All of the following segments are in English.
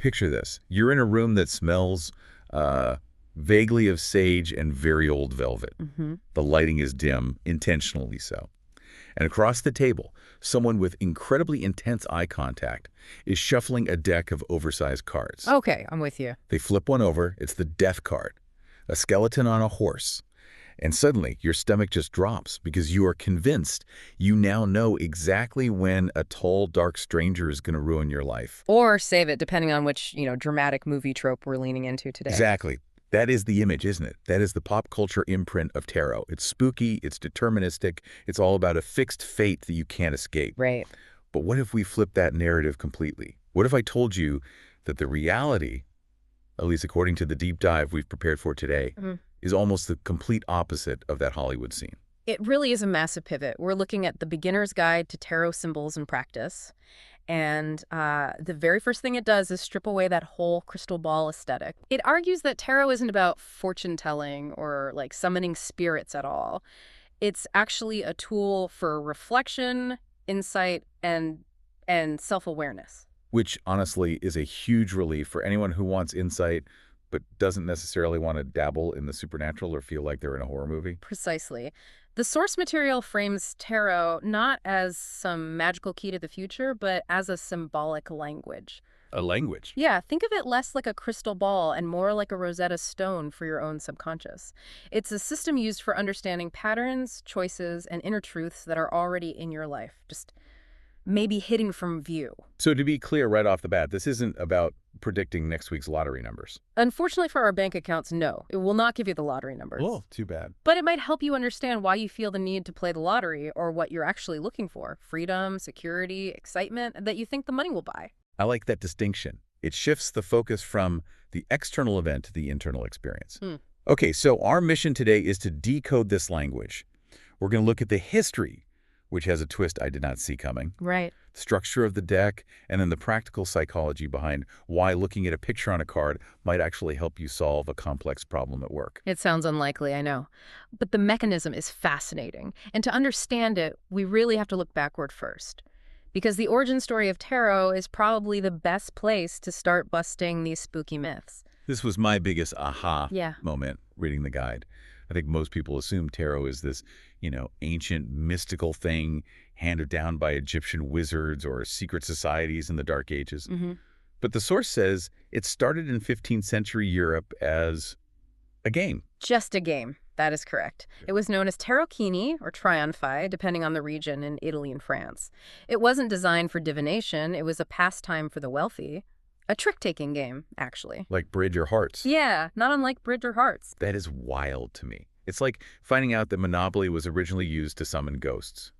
Picture this. You're in a room that smells vaguely of sage and very old velvet. The lighting is dim, intentionally so. And across the table, someone with incredibly intense eye contact is shuffling a deck of oversized cards. Okay, I'm with you. They flip one over. It's the death card, a skeleton on a horse. And suddenly, your stomach just drops because you are convinced you now know exactly when a tall, dark stranger is going to ruin your life. Or save it, depending on which, dramatic movie trope we're leaning into today. Exactly. That is the image, isn't it? That is the pop culture imprint of tarot. It's spooky, it's deterministic, it's all about a fixed fate that you can't escape. Right. But what if we flip that narrative completely? What if I told you that the reality, at least according to the deep dive we've prepared for today, is almost the complete opposite of that Hollywood scene? It really is a massive pivot. We're looking at the beginner's guide to tarot symbols and practice. And the very first thing it does is strip away that whole crystal ball aesthetic. It argues that tarot isn't about fortune-telling or like summoning spirits at all. It's actually a tool for reflection, insight, and self-awareness. Which, honestly, is a huge relief for anyone who wants insight but doesn't necessarily want to dabble in the supernatural or feel like they're in a horror movie. Precisely. The source material frames tarot not as some magical key to the future, but as a symbolic language. A language? Yeah, think of it less like a crystal ball and more like a Rosetta Stone for your own subconscious. It's a system used for understanding patterns, choices, and inner truths that are already in your life, just maybe hidden from view. So to be clear right off the bat, this isn't about predicting next week's lottery numbers. Unfortunately for our bank accounts, no. It will not give you the lottery numbers. Oh, too bad. But it might help you understand why you feel the need to play the lottery or what you're actually looking for. Freedom, security, excitement that you think the money will buy. I like that distinction. It shifts the focus from the external event to the internal experience. Okay, so our mission today is to decode this language. We're going to look at the history, which has a twist I did not see coming. Right. Structure of the deck, and then the practical psychology behind why looking at a picture on a card might actually help you solve a complex problem at work. It sounds unlikely, I know. But the mechanism is fascinating. And to understand it, we really have to look backward first. Because the origin story of tarot is probably the best place to start busting these spooky myths. This was my biggest aha Yeah. moment reading the guide. I think most people assume tarot is this, ancient mystical thing handed down by Egyptian wizards or secret societies in the Dark Ages. But the source says it started in 15th century Europe as a game. Just a game. That is correct. It was known as tarocchini or triumphi, depending on the region in Italy and France. It wasn't designed for divination. It was a pastime for the wealthy. A trick-taking game, actually. Like Bridge or Hearts. Yeah, not unlike Bridge or Hearts. That is wild to me. It's like finding out that Monopoly was originally used to summon ghosts.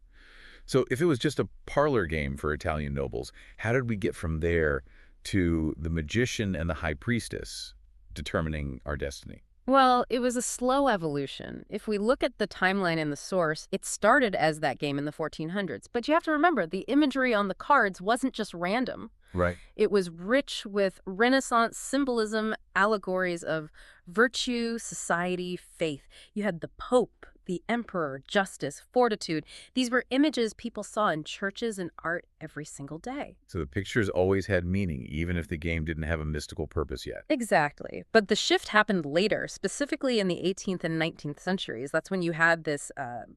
So if it was just a parlor game for Italian nobles, how did we get from there to the magician and the high priestess determining our destiny? Well, it was a slow evolution. If we look at the timeline in the source, it started as that game in the 1400s. But you have to remember, the imagery on the cards wasn't just random. Right. It was rich with Renaissance symbolism, allegories of virtue, society, faith. You had the Pope, the Emperor, justice, fortitude. These were images people saw in churches and art every single day. So the pictures always had meaning, even if the game didn't have a mystical purpose yet. Exactly. But the shift happened later, specifically in the 18th and 19th centuries. That's when you had this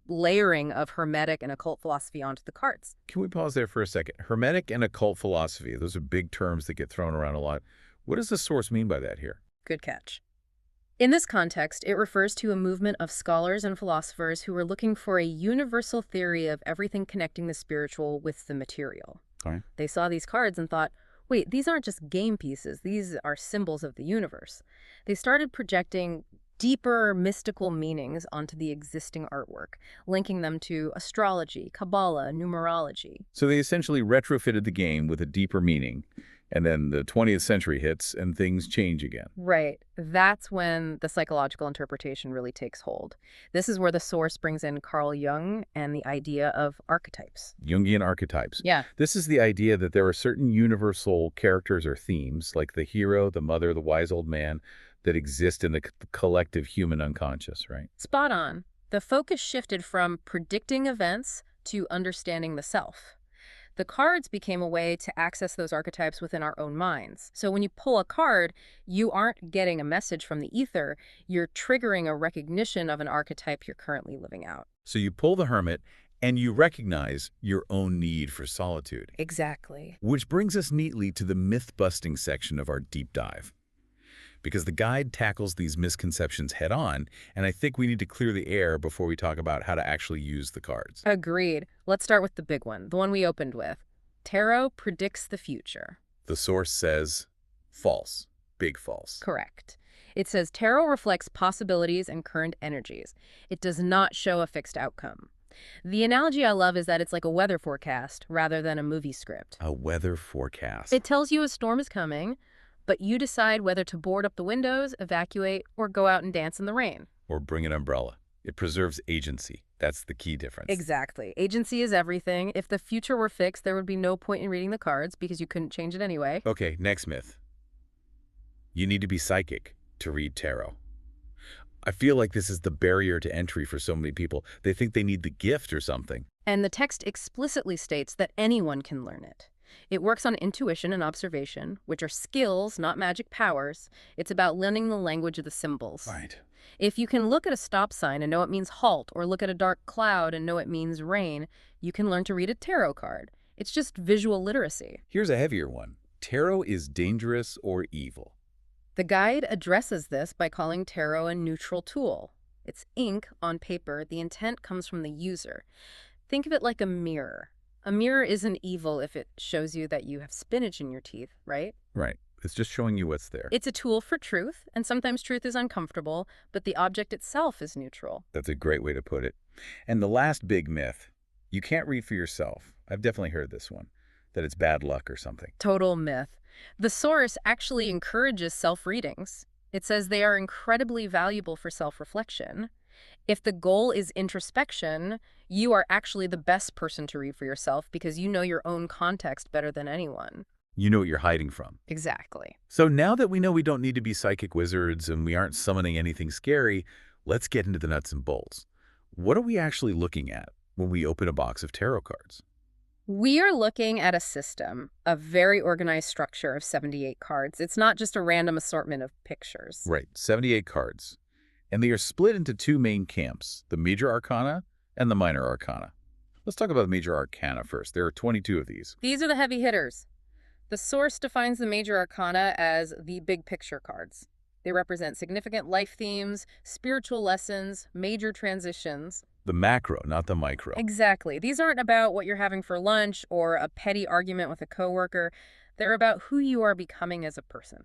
layering of Hermetic and occult philosophy onto the cards. Can we pause there for a second? Hermetic and occult philosophy, those are big terms that get thrown around a lot. What does the source mean by that here? Good catch. In this context, it refers to a movement of scholars and philosophers who were looking for a universal theory of everything connecting the spiritual with the material. All right. They saw these cards and thought, wait, these aren't just game pieces, these are symbols of the universe. They started projecting deeper mystical meanings onto the existing artwork, linking them to astrology, Kabbalah, numerology. So they essentially retrofitted the game with a deeper meaning. And then the 20th century hits and things change again. Right. That's when the psychological interpretation really takes hold. This is where the source brings in Carl Jung and the idea of archetypes. Jungian archetypes. Yeah. This is the idea that there are certain universal characters or themes, like the hero, the mother, the wise old man, that exist in the collective human unconscious, right? Spot on. The focus shifted from predicting events to understanding the self. The cards became a way to access those archetypes within our own minds. So when you pull a card, you aren't getting a message from the ether, you're triggering a recognition of an archetype you're currently living out. So you pull the Hermit, and you recognize your own need for solitude. Exactly. Which brings us neatly to the myth-busting section of our deep dive. Because the guide tackles these misconceptions head-on, and I think we need to clear the air before we talk about how to actually use the cards. Agreed. Let's start with the big one, the one we opened with. Tarot predicts the future. The source says false. Big false. Correct. It says tarot reflects possibilities and current energies. It does not show a fixed outcome. The analogy I love is that it's like a weather forecast rather than a movie script. A weather forecast. It tells you a storm is coming, but you decide whether to board up the windows, evacuate, or go out and dance in the rain. Or bring an umbrella. It preserves agency. That's the key difference. Exactly. Agency is everything. If the future were fixed, there would be no point in reading the cards because you couldn't change it anyway. Okay, next myth. You need to be psychic to read tarot. I feel like this is the barrier to entry for so many people. They think they need the gift or something. And the text explicitly states that anyone can learn it. It works on intuition and observation, which are skills, not magic powers. It's about learning the language of the symbols. Right. If you can look at a stop sign and know it means halt, or look at a dark cloud and know it means rain, you can learn to read a tarot card. It's just visual literacy. Here's a heavier one. Tarot is dangerous or evil. The guide addresses this by calling tarot a neutral tool. It's ink on paper. The intent comes from the user. Think of it like a mirror. A mirror isn't evil if it shows you that you have spinach in your teeth, right? Right. It's just showing you what's there. It's a tool for truth, and sometimes truth is uncomfortable, but the object itself is neutral. That's a great way to put it. And the last big myth, you can't read for yourself. I've definitely heard this one, that it's bad luck or something. Total myth. The source actually encourages self-readings. It says they are incredibly valuable for self-reflection. If the goal is introspection, you are actually the best person to read for yourself because you know your own context better than anyone. You know what you're hiding from. Exactly. So now that we know we don't need to be psychic wizards and we aren't summoning anything scary, let's get into the nuts and bolts. What are we actually looking at when we open a box of tarot cards? We are looking at a system, a very organized structure of 78 cards. It's not just a random assortment of pictures. Right, 78 cards. And they are split into two main camps, the Major Arcana and the Minor Arcana. Let's talk about the Major Arcana first. There are 22 of these. These are the heavy hitters. The source defines the Major Arcana as the big picture cards. They represent significant life themes, spiritual lessons, major transitions. The macro, not the micro. Exactly. These aren't about what you're having for lunch or a petty argument with a coworker. They're about who you are becoming as a person.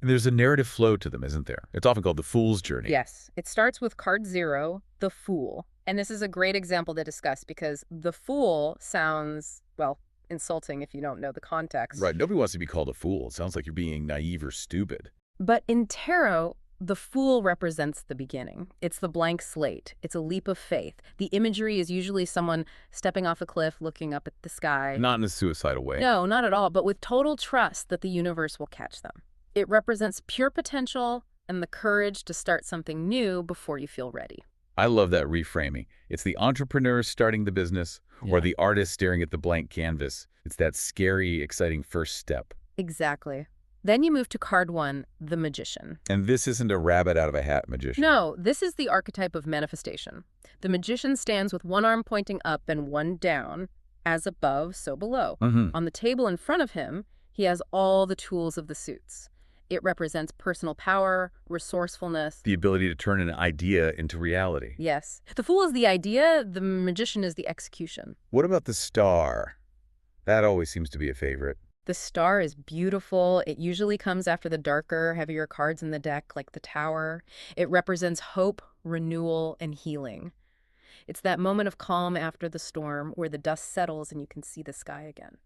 There's a narrative flow to them, isn't there? It's often called the Fool's Journey. Yes. It starts with card 0, the Fool. And this is a great example to discuss because the Fool sounds, well, insulting if you don't know the context. Right. Nobody wants to be called a fool. It sounds like you're being naive or stupid. But in tarot, the Fool represents the beginning. It's the blank slate. It's a leap of faith. The imagery is usually someone stepping off a cliff, looking up at the sky. Not in a suicidal way. No, not at all, but with total trust that the universe will catch them. It represents pure potential and the courage to start something new before you feel ready. I love that reframing. It's the entrepreneur starting the business or the artist staring at the blank canvas. It's that scary, exciting first step. Exactly. Then you move to card 1, the Magician. And this isn't a rabbit out of a hat magician. No, this is the archetype of manifestation. The Magician stands with one arm pointing up and one down, as above, so below. On the table in front of him, he has all the tools of the suits. It represents personal power, resourcefulness. The ability to turn an idea into reality. Yes. The Fool is the idea, the Magician is the execution. What about the Star? That always seems to be a favorite. The Star is beautiful. It usually comes after the darker, heavier cards in the deck, like the Tower. It represents hope, renewal, and healing. It's that moment of calm after the storm where the dust settles and you can see the sky again.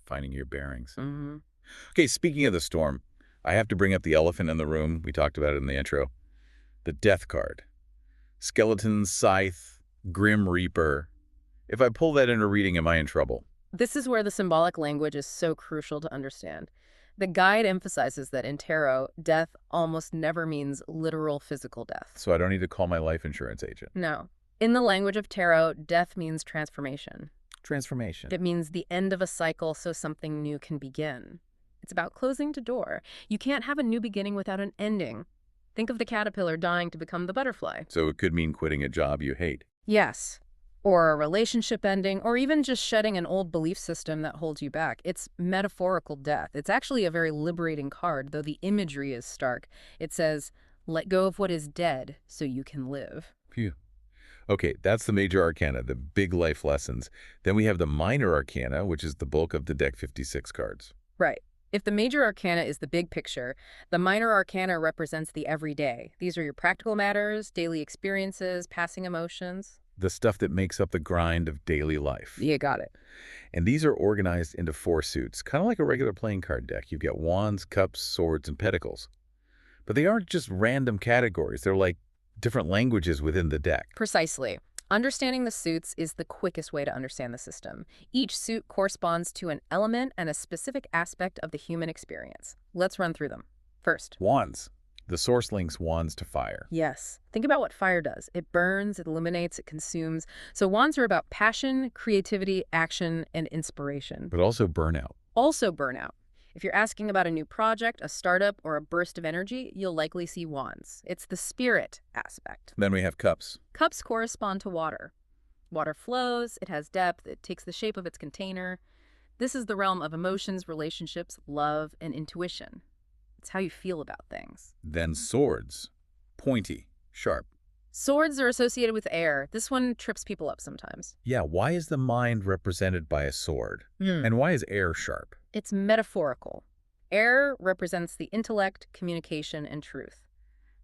Finding your bearings. Mm-hmm. Okay, speaking of the storm, I have to bring up the elephant in the room. We talked about it in the intro. The Death card. Skeleton, Scythe, Grim Reaper. If I pull that into reading, am I in trouble? This is where the symbolic language is so crucial to understand. The guide emphasizes that in tarot, death almost never means literal physical death. So I don't need to call my life insurance agent. No. In the language of tarot, death means transformation. Transformation. It means the end of a cycle so something new can begin. It's about closing the door. You can't have a new beginning without an ending. Think of the caterpillar dying to become the butterfly. So it could mean quitting a job you hate. Yes. Or a relationship ending, or even just shedding an old belief system that holds you back. It's metaphorical death. It's actually a very liberating card, though the imagery is stark. It says, let go of what is dead so you can live. Phew. Okay, that's the major arcana, the big life lessons. Then we have the minor arcana, which is the bulk of the deck 56 cards. Right. If the major arcana is the big picture, the minor arcana represents the everyday. These are your practical matters, daily experiences, passing emotions. The stuff that makes up the grind of daily life. You got it. And these are organized into 4 suits, kind of like a regular playing card deck. You've got wands, cups, swords, and pentacles. But they aren't just random categories. They're like different languages within the deck. Precisely. Understanding the suits is the quickest way to understand the system. Each suit corresponds to an element and a specific aspect of the human experience. Let's run through them. First, Wands. The source links wands to fire. yes. Think about what fire does. It burns, it illuminates, it consumes. So wands are about passion, creativity, action, and inspiration. But also burnout. Also burnout. If you're asking about a new project, a startup, or a burst of energy, you'll likely see wands. It's the spirit aspect. Then we have cups. Cups correspond to water. Water flows, it has depth, it takes the shape of its container. This is the realm of emotions, relationships, love, and intuition. It's how you feel about things. Then swords. Pointy, sharp. Swords are associated with air. This one trips people up sometimes. Yeah, why is the mind represented by a sword? And why is air sharp? It's metaphorical. Air represents the intellect, communication, and truth.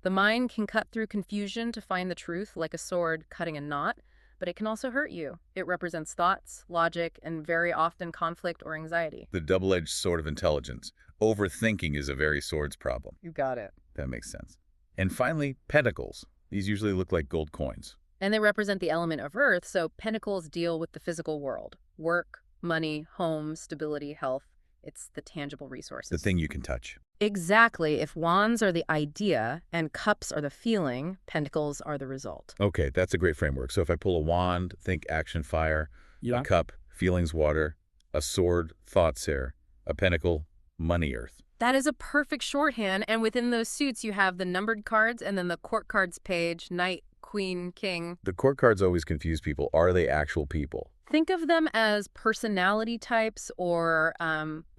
The mind can cut through confusion to find the truth, like a sword cutting a knot, but it can also hurt you. It represents thoughts, logic, and very often conflict or anxiety. The double-edged sword of intelligence. Overthinking is a very sword's problem. You got it. That makes sense. And finally, pentacles. These usually look like gold coins. And they represent the element of earth, so pentacles deal with the physical world. Work, money, home, stability, health. It's the tangible resources. The thing you can touch. Exactly. If wands are the idea and cups are the feeling, pentacles are the result. Okay, that's a great framework. So if I pull a wand, think action, fire. A cup, feelings, water. A sword, thoughts, air. A pentacle, money, earth. That is a perfect shorthand, and within those suits you have the numbered cards and then the court cards page, knight, queen, king. The court cards always confuse people. Are they actual people? Think of them as personality types or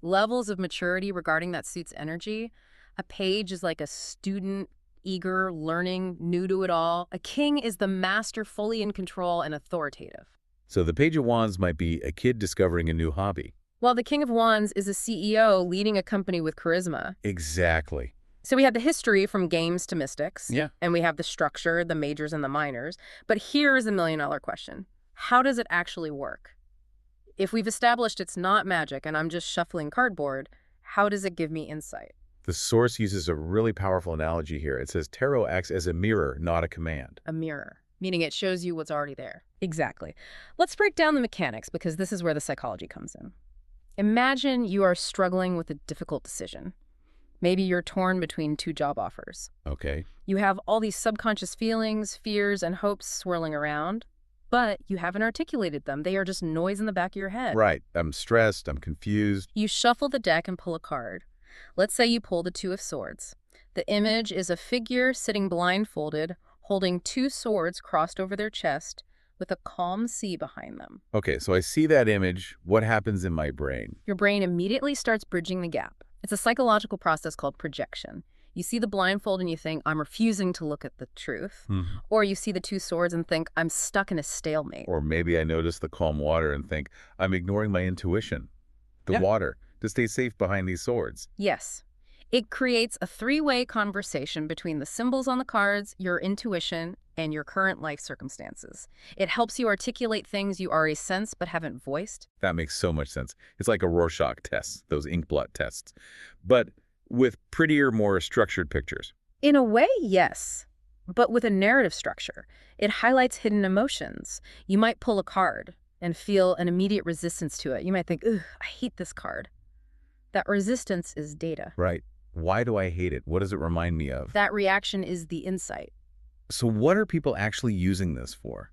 levels of maturity regarding that suit's energy. A page is like a student, eager, learning, new to it all. A king is the master, fully in control and authoritative. So the Page of Wands might be a kid discovering a new hobby. While the King of Wands is a CEO leading a company with charisma. Exactly. So we have the history from games to mystics. Yeah. And we have the structure, the majors and the minors. But here's the million-dollar question. How does it actually work? If we've established it's not magic and I'm just shuffling cardboard, how does it give me insight? The source uses a really powerful analogy here. It says tarot acts as a mirror, not a command. A mirror, meaning it shows you what's already there. Exactly. Let's break down the mechanics because this is where the psychology comes in. Imagine you are struggling with a difficult decision. Maybe you're torn between 2 job offers. Okay. You have all these subconscious feelings, fears, and hopes swirling around, but you haven't articulated them. They are just noise in the back of your head. Right. I'm stressed. I'm confused. You shuffle the deck and pull a card. Let's say you pull the 2 of Swords. The image is a figure sitting blindfolded, holding 2 swords crossed over their chest, with a calm sea behind them. Okay, so I see that image. What happens in my brain? Your brain immediately starts bridging the gap. It's a psychological process called projection. You see the blindfold and you think, I'm refusing to look at the truth. Or you see the 2 swords and think, I'm stuck in a stalemate. Or maybe I notice the calm water and think, I'm ignoring my intuition. The water, to stay safe behind these swords. Yes. It creates a 3-way conversation between the symbols on the cards, your intuition, and your current life circumstances. It helps you articulate things you already sense but haven't voiced. That makes so much sense. It's like a Rorschach test, those ink blot tests, but with prettier, more structured pictures. In a way, yes, but with a narrative structure. It highlights hidden emotions. You might pull a card and feel an immediate resistance to it. You might think, ugh, I hate this card. That resistance is data. Right. Why do I hate it? What does it remind me of? That reaction is the insight. So what are people actually using this for?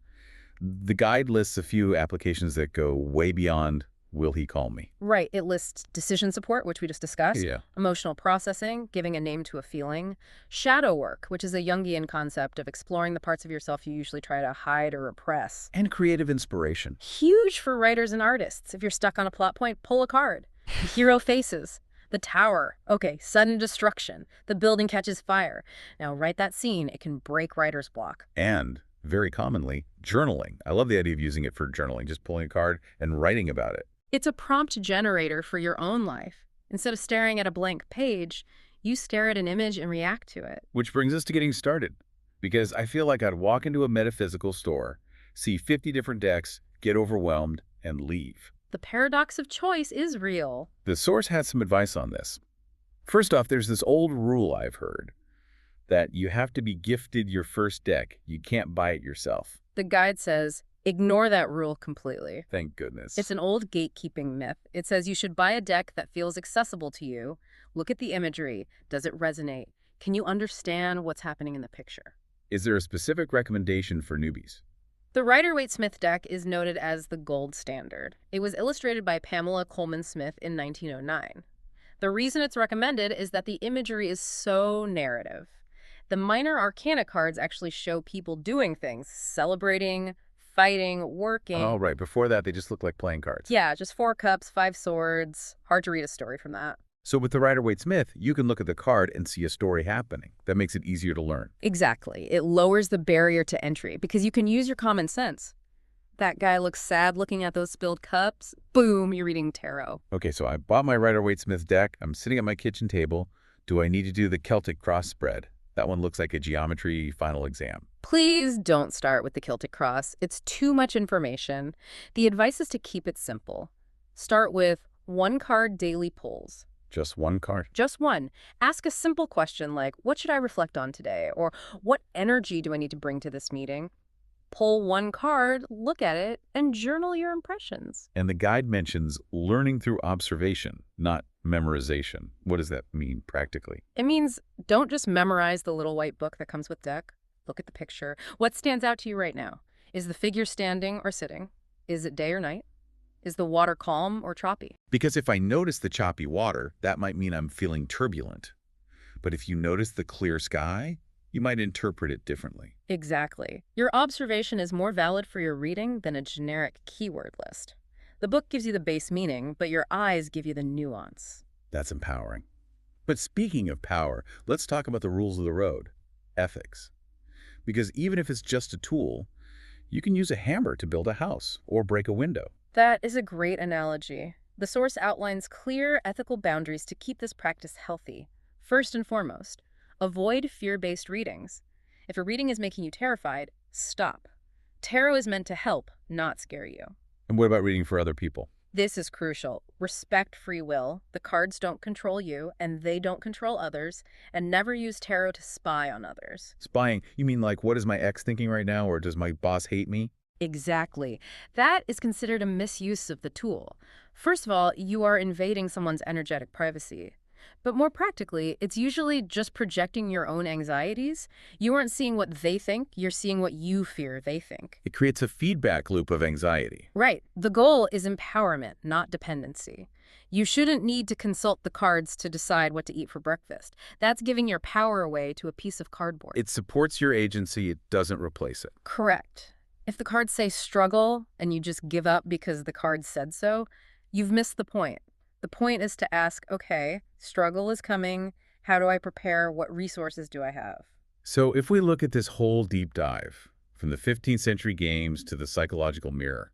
The guide lists a few applications that go way beyond will he call me. Right. It lists decision support, which we just discussed, Yeah. emotional processing, giving a name to a feeling, shadow work, which is a Jungian concept of exploring the parts of yourself you usually try to hide or repress. And creative inspiration. Huge for writers and artists. If you're stuck on a plot point, pull a card. The hero faces. The tower. Okay, sudden destruction. The building catches fire. Now write that scene. It can break writer's block. And, very commonly, journaling. I love the idea of using it for journaling, just pulling a card and writing about it. It's a prompt generator for your own life. Instead of staring at a blank page, you stare at an image and react to it. Which brings us to getting started. Because I feel like I'd walk into a metaphysical store, see 50 different decks, get overwhelmed, and leave. The paradox of choice is real. The source had some advice on this. First off, there's this old rule I've heard, that you have to be gifted your first deck. You can't buy it yourself. The guide says, ignore that rule completely. Thank goodness. It's an old gatekeeping myth. It says you should buy a deck that feels accessible to you. Look at the imagery. Does it resonate? Can you understand what's happening in the picture? Is there a specific recommendation for newbies? The Rider-Waite-Smith deck is noted as the gold standard. It was illustrated by Pamela Coleman Smith in 1909. The reason it's recommended is that the imagery is so narrative. The Minor Arcana cards actually show people doing things, celebrating, fighting, working. Oh, right. Before that, they just look like playing cards. Yeah, just 4 cups, 5 swords. Hard to read a story from that. So with the Rider-Waite-Smith, you can look at the card and see a story happening. That makes it easier to learn. Exactly. It lowers the barrier to entry because you can use your common sense. That guy looks sad looking at those spilled cups. Boom, you're reading tarot. Okay, so I bought my Rider-Waite-Smith deck. I'm sitting at my kitchen table. Do I need to do the Celtic cross spread? That one looks like a geometry final exam. Please don't start with the Celtic cross. It's too much information. The advice is to keep it simple. Start with 1 card daily pulls. Just 1 card? Just 1. Ask a simple question like, what should I reflect on today? Or what energy do I need to bring to this meeting? Pull 1 card, look at it, and journal your impressions. And the guide mentions learning through observation, not memorization. What does that mean practically? It means don't just memorize the little white book that comes with deck. Look at the picture. What stands out to you right now? Is the figure standing or sitting? Is it day or night? Is the water calm or choppy? Because if I notice the choppy water, that might mean I'm feeling turbulent. But if you notice the clear sky, you might interpret it differently. Exactly. Your observation is more valid for your reading than a generic keyword list. The book gives you the base meaning, but your eyes give you the nuance. That's empowering. But speaking of power, let's talk about the rules of the road, ethics. Because even if it's just a tool, you can use a hammer to build a house or break a window. That is a great analogy. The source outlines clear ethical boundaries to keep this practice healthy. First and foremost, avoid fear-based readings. If a reading is making you terrified, stop. Tarot is meant to help, not scare you. And what about reading for other people? This is crucial. Respect free will. The cards don't control you, and they don't control others, and never use tarot to spy on others. Spying, you mean like, what is my ex thinking right now, or does my boss hate me? Exactly. That is considered a misuse of the tool. First of all, you are invading someone's energetic privacy. But more practically, it's usually just projecting your own anxieties. You aren't seeing what they think, you're seeing what you fear they think. It creates a feedback loop of anxiety. Right. The goal is empowerment, not dependency. You shouldn't need to consult the cards to decide what to eat for breakfast. That's giving your power away to a piece of cardboard. It supports your agency, it doesn't replace it. Correct. If the cards say struggle and you just give up because the cards said so, you've missed the point. The point is to ask, okay, struggle is coming. How do I prepare? What resources do I have? So if we look at this whole deep dive, from the 15th century games to the psychological mirror,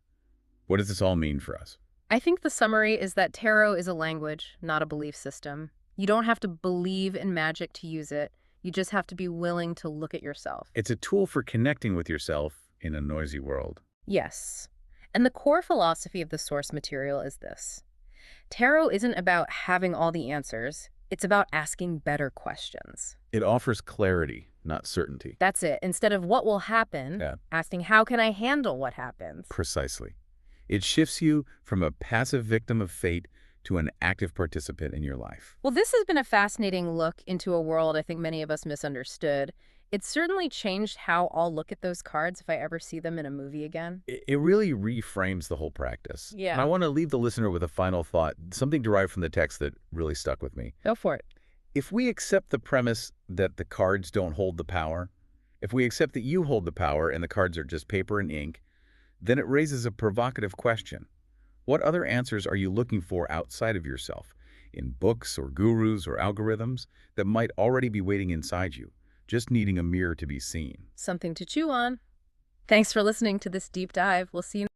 what does this all mean for us? I think the summary is that tarot is a language, not a belief system. You don't have to believe in magic to use it. You just have to be willing to look at yourself. It's a tool for connecting with yourself in a noisy world. Yes. And the core philosophy of the source material is this. Tarot isn't about having all the answers. It's about asking better questions. It offers clarity, not certainty. That's it. Instead of what will happen, asking how can I handle what happens? Precisely. It shifts you from a passive victim of fate to an active participant in your life. Well, this has been a fascinating look into a world I think many of us misunderstood. It's certainly changed how I'll look at those cards if I ever see them in a movie again. It really reframes the whole practice. And I Yeah. want to leave the listener with a final thought, something derived from the text that really stuck with me. Go for it. If we accept the premise that the cards don't hold the power, if we accept that you hold the power and the cards are just paper and ink, then it raises a provocative question. What other answers are you looking for outside of yourself, in books or gurus or algorithms that might already be waiting inside you, just needing a mirror to be seen? Something to chew on. Thanks for listening to this deep dive. We'll see you